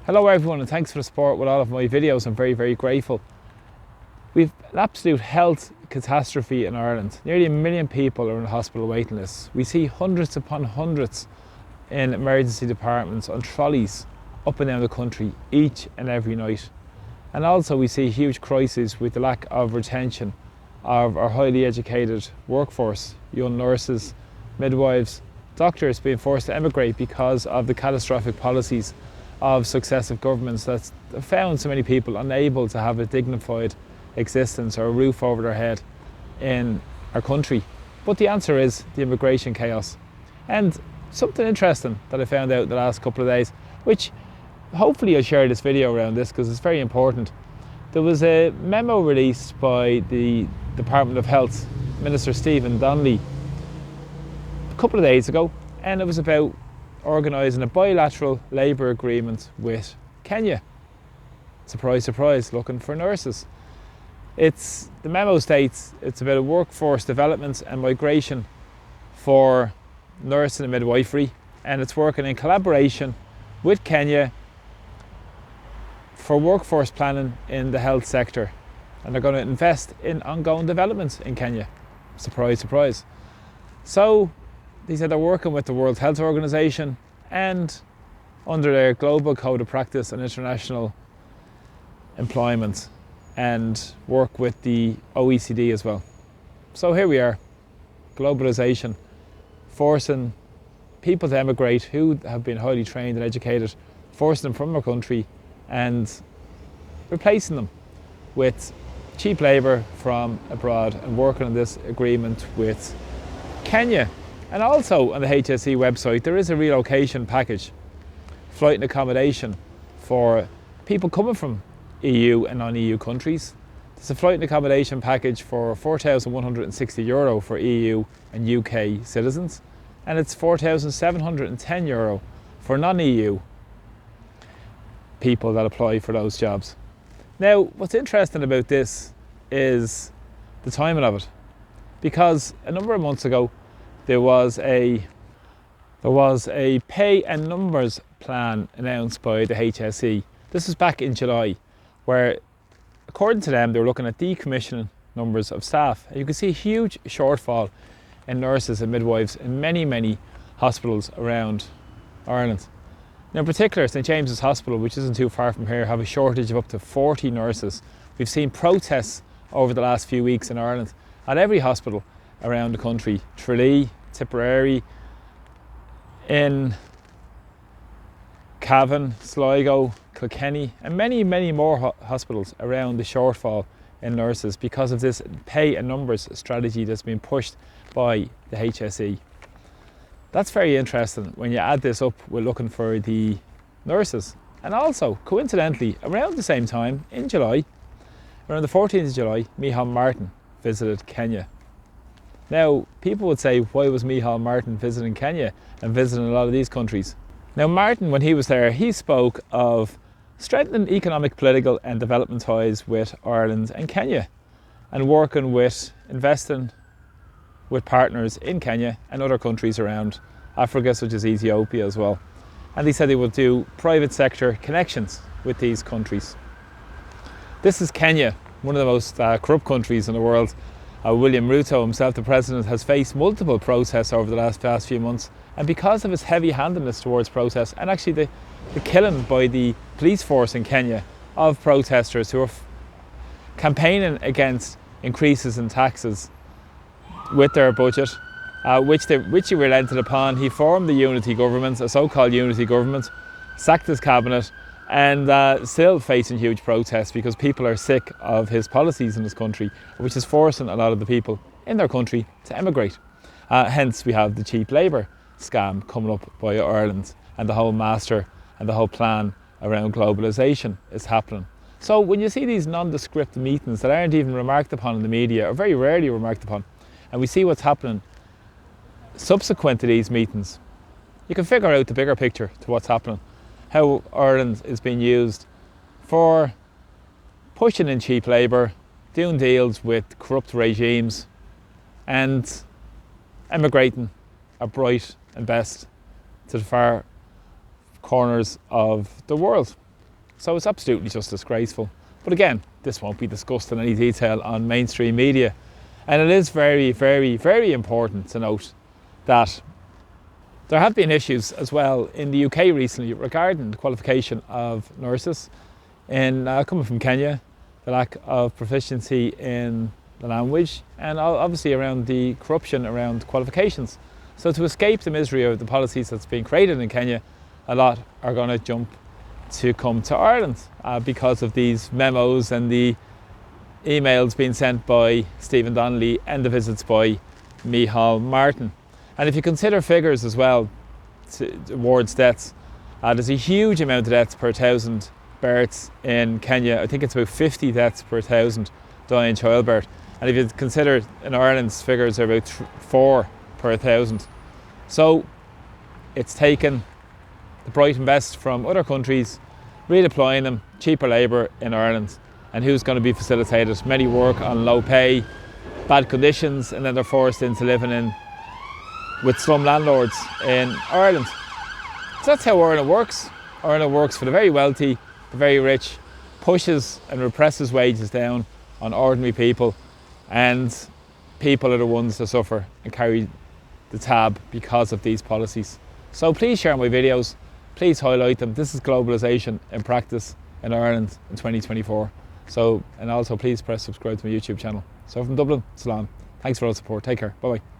Hello everyone, and thanks for the support with all of my videos. I'm very grateful. We've an absolute health catastrophe in Ireland. Nearly 1 million people are on hospital waiting lists. We see hundreds upon hundreds in emergency departments on trolleys up and down the country each and every night. And also we see huge crises with the lack of retention of our highly educated workforce, young nurses, midwives, doctors being forced to emigrate because of the catastrophic policies of successive governments that's found so many people unable to have a dignified existence or a roof over their head in our country. But the answer is the immigration chaos. And something interesting that I found out the last couple of days, which hopefully I'll share this video around this because it's very important. There was a memo released by the Department of Health, Minister Stephen Donnelly, a couple of days ago, and it was about organising a bilateral labour agreement with Kenya. Surprise, surprise, looking for nurses. The memo states it's about a workforce development and migration for nursing and midwifery, and it's working in collaboration with Kenya for workforce planning in the health sector, and they're going to invest in ongoing developments in Kenya. Surprise, surprise. So they said they're working with the World Health Organization and under their Global Code of Practice on International Employment, and work with the OECD as well. So here we are, globalization, forcing people to emigrate who have been highly trained and educated, forcing them from our country and replacing them with cheap labour from abroad, and working on this agreement with Kenya. And also on the HSE website there is a relocation package, flight and accommodation for people coming from EU and non-EU countries. There's a flight and accommodation package for €4,160 for EU and UK citizens, and it's €4,710 for non-EU people that apply for those jobs. Now, what's interesting about this is the timing of it, because a number of months ago there was a pay and numbers plan announced by the HSE. This was back in July, where according to them they were looking at decommissioning numbers of staff. And you can see a huge shortfall in nurses and midwives in many hospitals around Ireland. Now in particular, St James's Hospital, which isn't too far from here, have a shortage of up to 40 nurses. We've seen protests over the last few weeks in Ireland at every hospital around the country: Tralee, Tipperary, in Cavan, Sligo, Kilkenny, and many more hospitals around the shortfall in nurses because of this pay and numbers strategy that's been pushed by the HSE. That's very interesting when you add this up with looking for the nurses. And also, coincidentally, around the same time in July, around the 14th of July, Micheál Martin visited Kenya. Now, people would say, why was Micheál Martin visiting Kenya and visiting a lot of these countries? Now, Martin, when he was there, he spoke of strengthening economic, political and development ties with Ireland and Kenya, and investing with partners in Kenya and other countries around Africa, such as Ethiopia as well. And he said he would do private sector connections with these countries. This is Kenya, one of the most corrupt countries in the world. William Ruto himself, the president, has faced multiple protests over the past few months, and because of his heavy-handedness towards protests, and actually the killing by the police force in Kenya of protesters who are campaigning against increases in taxes with their budget, which he relented upon. He formed the unity government, a so-called unity government, sacked his cabinet, and still facing huge protests because people are sick of his policies in his country, which is forcing a lot of the people in their country to emigrate. Hence we have the cheap labour scam coming up by Ireland, and the whole master and the whole plan around globalisation is happening. So when you see these nondescript meetings that aren't even remarked upon in the media, or very rarely remarked upon, and we see what's happening subsequent to these meetings, you can figure out the bigger picture to what's happening. How Ireland is being used for pushing in cheap labour, doing deals with corrupt regimes, and emigrating our bright and best to the far corners of the world. So it's absolutely just disgraceful. But again, this won't be discussed in any detail on mainstream media. And it is very, very, very important to note that there have been issues as well in the UK recently regarding the qualification of nurses. Coming from Kenya, the lack of proficiency in the language, and obviously around the corruption around qualifications. So to escape the misery of the policies that's being created in Kenya, a lot are going to jump to come to Ireland because of these memos and the emails being sent by Stephen Donnelly and the visits by Micheál Martin. And if you consider figures as well towards deaths, there's a huge amount of deaths per 1,000 births in Kenya. I think it's about 50 deaths per 1,000 die in childbirth. And if you consider in Ireland's figures are about 4 per 1,000. So it's taken the bright and best from other countries, redeploying them, cheaper labour in Ireland. And who's going to be facilitated? Many work on low pay, bad conditions, and then they're forced into living in with slum landlords in Ireland. So that's how Ireland works. Ireland works for the very wealthy, the very rich, pushes and represses wages down on ordinary people, and people are the ones that suffer and carry the tab because of these policies. So please share my videos, please highlight them. This is globalisation in practice in Ireland in 2024. So, and also please press subscribe to my YouTube channel. So from Dublin, Salam. Thanks for all the support. Take care. Bye bye.